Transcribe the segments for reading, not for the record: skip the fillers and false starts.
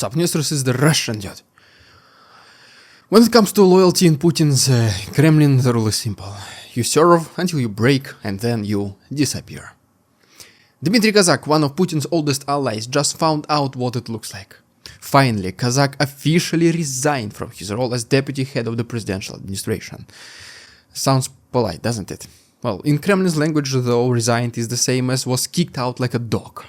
Subnisters is the Russian dude. When it comes to loyalty in Putin's Kremlin, the rule is simple. You serve until you break, and then you disappear. Dmitry Kozak, one of Putin's oldest allies, just found out what it looks like. Finally, Kozak officially resigned from his role as deputy head of the presidential administration. Sounds polite, doesn't it? Well, in Kremlin's language, though, resigned is the same as was kicked out like a dog.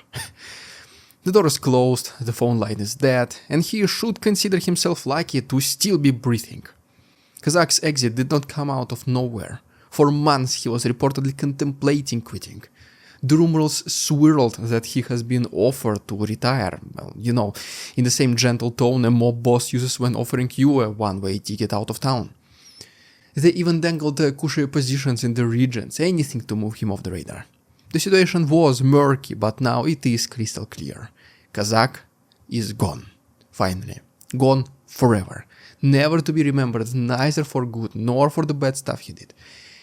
The door is closed, the phone line is dead, and he should consider himself lucky to still be breathing. Kozak's exit did not come out of nowhere. For months he was reportedly contemplating quitting. The rumors swirled that he has been offered to retire, well, you know, in the same gentle tone a mob boss uses when offering you a one-way ticket out of town. They even dangled cushy positions in the regions, anything to move him off the radar. The situation was murky, but now it is crystal clear. Kozak is gone. Finally. Gone forever. Never to be remembered neither for good nor for the bad stuff he did.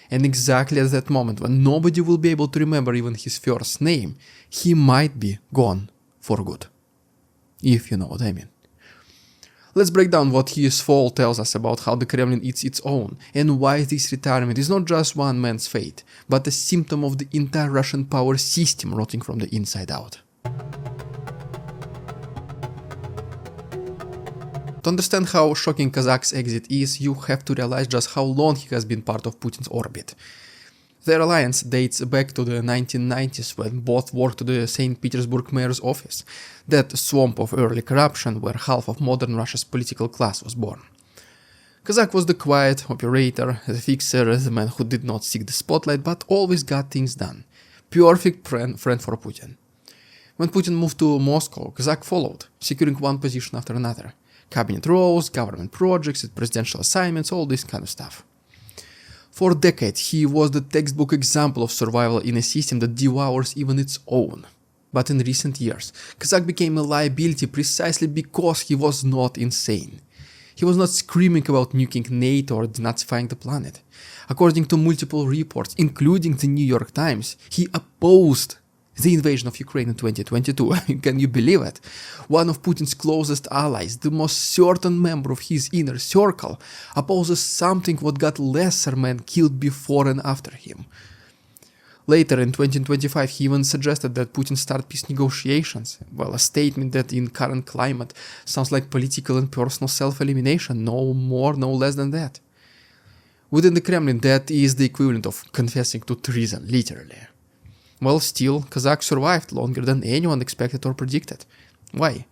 And exactly at that moment, when nobody will be able to remember even his first name, he might be gone for good. If you know what I mean. Let's break down what his fall tells us about how the Kremlin eats its own, and why this retirement is not just one man's fate, but a symptom of the entire Russian power system rotting from the inside out. To understand how shocking Kozak's exit is, you have to realize just how long he has been part of Putin's orbit. Their alliance dates back to the 1990s, when both worked to the St. Petersburg mayor's office, that swamp of early corruption where half of modern Russia's political class was born. Kozak was the quiet operator, the fixer, the man who did not seek the spotlight but always got things done. Perfect friend for Putin. When Putin moved to Moscow, Kozak followed, securing one position after another. Cabinet roles, government projects, presidential assignments, all this kind of stuff. For decades, he was the textbook example of survival in a system that devours even its own. But in recent years, Kozak became a liability precisely because he was not insane. He was not screaming about nuking NATO or denazifying the planet. According to multiple reports, including the New York Times, he opposed the invasion of Ukraine in 2022. Can you believe it? One of Putin's closest allies, the most certain member of his inner circle, opposes something what got lesser men killed before and after him. Later in 2025, he even suggested that Putin start peace negotiations. Well, a statement that in current climate sounds like political and personal self-elimination, no more, no less than that. Within the Kremlin, that is the equivalent of confessing to treason, literally. Well, still, Kozak survived longer than anyone expected or predicted. Why?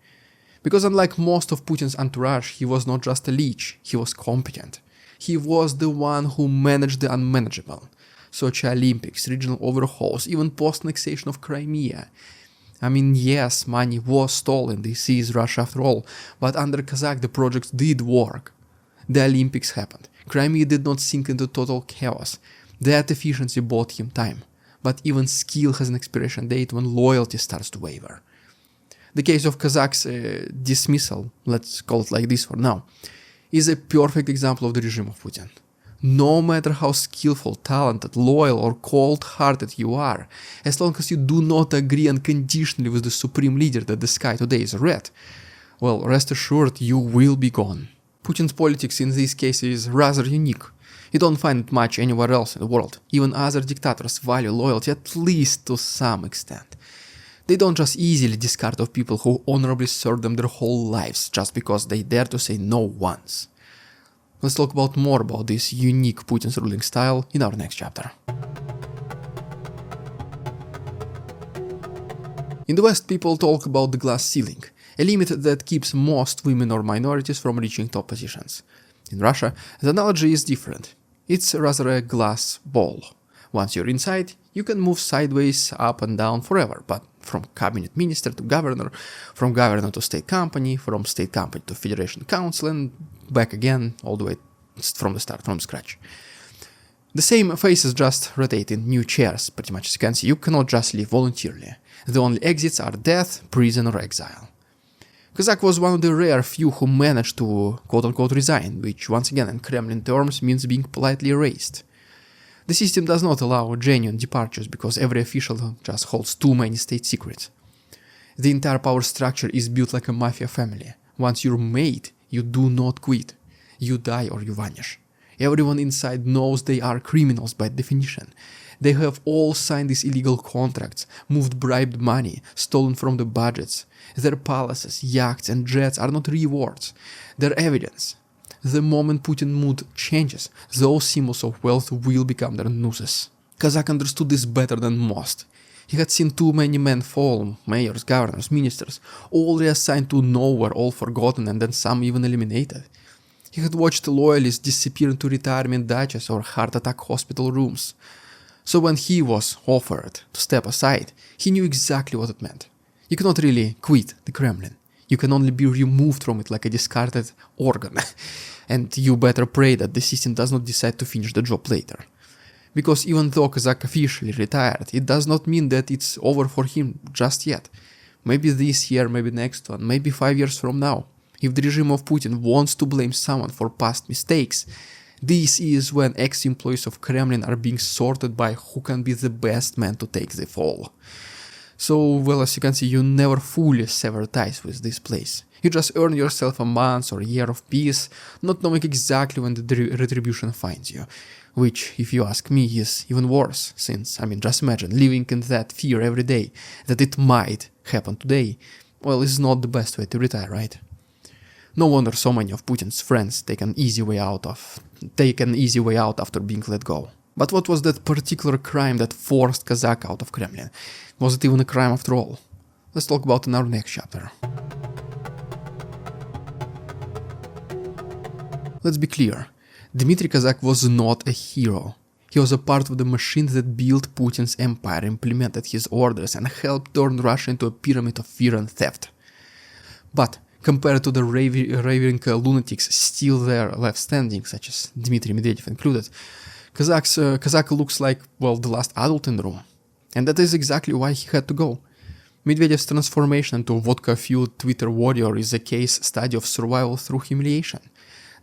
Because unlike most of Putin's entourage, he was not just a leech, he was competent. He was the one who managed the unmanageable. Sochi Olympics, regional overhauls, even post-annexation of Crimea. I mean, yes, money was stolen, this is Russia after all, but under Kozak the projects did work. The Olympics happened. Crimea did not sink into total chaos. That efficiency bought him time. But even skill has an expiration date when loyalty starts to waver. The case of Kozak's dismissal, let's call it like this for now, is a perfect example of the regime of Putin. No matter how skillful, talented, loyal or cold-hearted you are, as long as you do not agree unconditionally with the supreme leader that the sky today is red, well, rest assured you will be gone. Putin's politics in this case is rather unique. You don't find it much anywhere else in the world. Even other dictators value loyalty at least to some extent. They don't just easily discard of people who honorably served them their whole lives just because they dare to say no once. Let's talk more about this unique Putin's ruling style in our next chapter. In the West, people talk about the glass ceiling, a limit that keeps most women or minorities from reaching top positions. In Russia, the analogy is different. It's rather a glass ball. Once you're inside, you can move sideways, up and down forever, but from cabinet minister to governor, from governor to state company, from state company to federation council, and back again, all the way from the start, from scratch. The same faces just rotate in new chairs, pretty much as you can see. You cannot just leave voluntarily. The only exits are death, prison or exile. Kozak was one of the rare few who managed to quote-unquote resign, which once again in Kremlin terms means being politely erased. The system does not allow genuine departures because every official just holds too many state secrets. The entire power structure is built like a mafia family. Once you're made, you do not quit. You die or you vanish. Everyone inside knows they are criminals by definition. They have all signed these illegal contracts, moved bribed money, stolen from the budgets. Their palaces, yachts and jets are not rewards. They're evidence. The moment Putin's mood changes, those symbols of wealth will become their nooses. Kozak understood this better than most. He had seen too many men fall, mayors, governors, ministers, all reassigned to nowhere, all forgotten and then some even eliminated. He had watched loyalists disappear into retirement dachas or heart attack hospital rooms. So when he was offered to step aside, he knew exactly what it meant. You cannot really quit the Kremlin. You can only be removed from it like a discarded organ. And you better pray that the system does not decide to finish the job later. Because even though Kozak officially retired, it does not mean that it's over for him just yet. Maybe this year, maybe next one, maybe 5 years from now. If the regime of Putin wants to blame someone for past mistakes, this is when ex-employees of Kremlin are being sorted by who can be the best man to take the fall. So, well, as you can see, you never fully sever ties with this place. You just earn yourself a month or a year of peace, not knowing exactly when the retribution finds you. Which, if you ask me, is even worse, since, just imagine living in that fear every day that it might happen today. Well, is not the best way to retire, right? No wonder so many of Putin's friends take an easy way out after being let go. But what was that particular crime that forced Kozak out of Kremlin? Was it even a crime after all? Let's talk about it in our next chapter. Let's be clear. Dmitry Kozak was not a hero. He was a part of the machine that built Putin's empire, implemented his orders, and helped turn Russia into a pyramid of fear and theft. But compared to the raving lunatics still there left standing, such as Dmitry Medvedev included, Kozak looks like, well, the last adult in the room. And that is exactly why he had to go. Medvedev's transformation into a vodka-fueled Twitter warrior is a case study of survival through humiliation.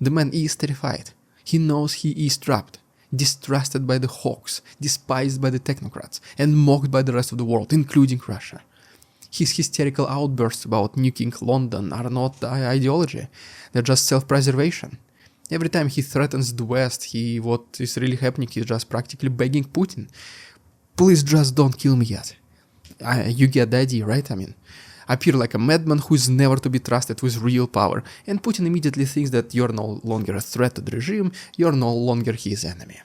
The man is terrified. He knows he is trapped, distrusted by the hawks, despised by the technocrats, and mocked by the rest of the world, including Russia. His hysterical outbursts about nuking London are not ideology, they're just self-preservation. Every time he threatens the West, what is really happening is just practically begging Putin, please just don't kill me yet. You get the idea, right? Appear like a madman who is never to be trusted with real power, and Putin immediately thinks that you're no longer a threat to the regime, you're no longer his enemy.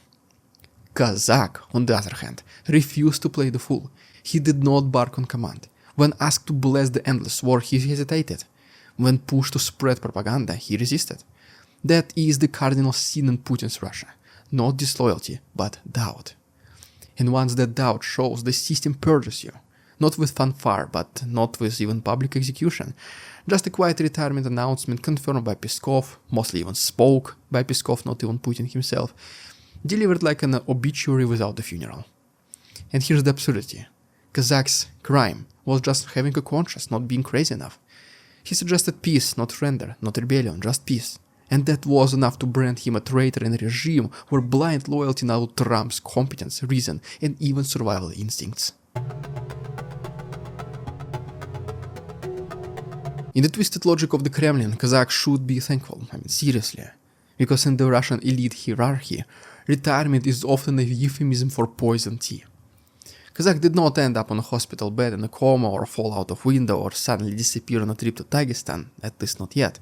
Kozak, on the other hand, refused to play the fool. He did not bark on command. When asked to bless the endless war, he hesitated. When pushed to spread propaganda, he resisted. That is the cardinal sin in Putin's Russia. Not disloyalty, but doubt. And once that doubt shows, the system purges you. Not with fanfare, but not with even public execution. Just a quiet retirement announcement confirmed by Peskov, mostly even spoke by Peskov, not even Putin himself, delivered like an obituary without a funeral. And here's the absurdity. Kozak's crime was just having a conscience, not being crazy enough. He suggested peace, not surrender, not rebellion, just peace. And that was enough to brand him a traitor in a regime where blind loyalty now trumps competence, reason, and even survival instincts. In the twisted logic of the Kremlin, Kozak should be thankful, seriously. Because in the Russian elite hierarchy, retirement is often a euphemism for poison tea. Kozak did not end up on a hospital bed in a coma or fall out of window or suddenly disappear on a trip to Dagestan, at least not yet.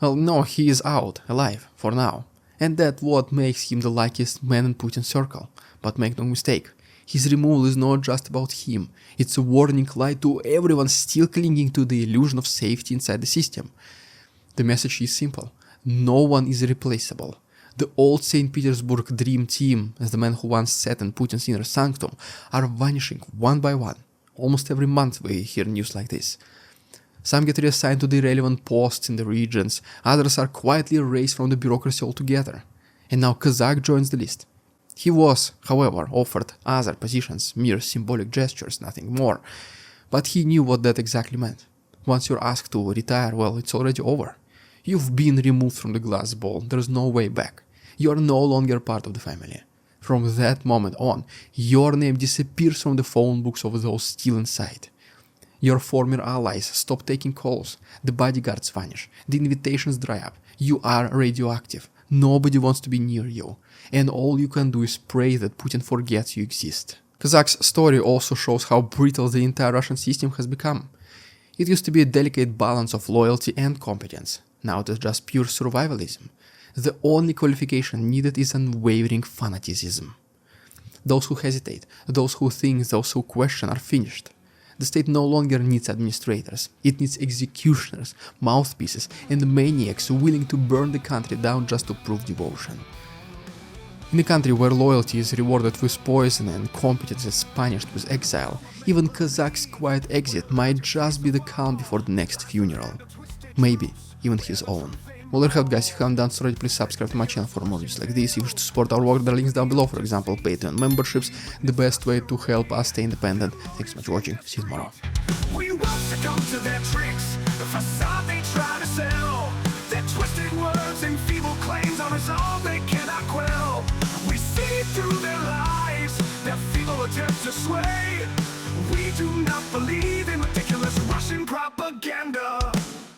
Well, no, he is out, alive, for now. And that's what makes him the luckiest man in Putin's circle. But make no mistake, his removal is not just about him. It's a warning light to everyone still clinging to the illusion of safety inside the system. The message is simple. No one is replaceable. The old St. Petersburg dream team, as the man who once sat in Putin's inner sanctum, are vanishing one by one. Almost every month we hear news like this. Some get reassigned to the irrelevant posts in the regions, others are quietly erased from the bureaucracy altogether. And now Kozak joins the list. He was, however, offered other positions, mere symbolic gestures, nothing more. But he knew what that exactly meant. Once you're asked to retire, well, it's already over. You've been removed from the glass ball, there's no way back. You are no longer part of the family. From that moment on, your name disappears from the phone books of those still inside. Your former allies stop taking calls, the bodyguards vanish, the invitations dry up, you are radioactive, nobody wants to be near you, and all you can do is pray that Putin forgets you exist. Kozak's story also shows how brittle the entire Russian system has become. It used to be a delicate balance of loyalty and competence, now it is just pure survivalism. The only qualification needed is unwavering fanaticism. Those who hesitate, those who think, those who question are finished. The state no longer needs administrators, it needs executioners, mouthpieces, and maniacs willing to burn the country down just to prove devotion. In a country where loyalty is rewarded with poison and competence is punished with exile, even Kozak's quiet exit might just be the calm before the next funeral. Maybe even his own. Well, there you have it, guys. If you haven't done so already, please subscribe to my channel for more videos like this. If you wish to support our work, there are links down below, for example, Patreon memberships, the best way to help us stay independent. Thanks so much for watching. See you tomorrow. We won't succumb to their tricks, the facade they try to sell. Their twisted words and feeble claims are resolve they cannot quell. We see through their lies, their feeble attempts to sway. We do not believe in ridiculous Russian propaganda.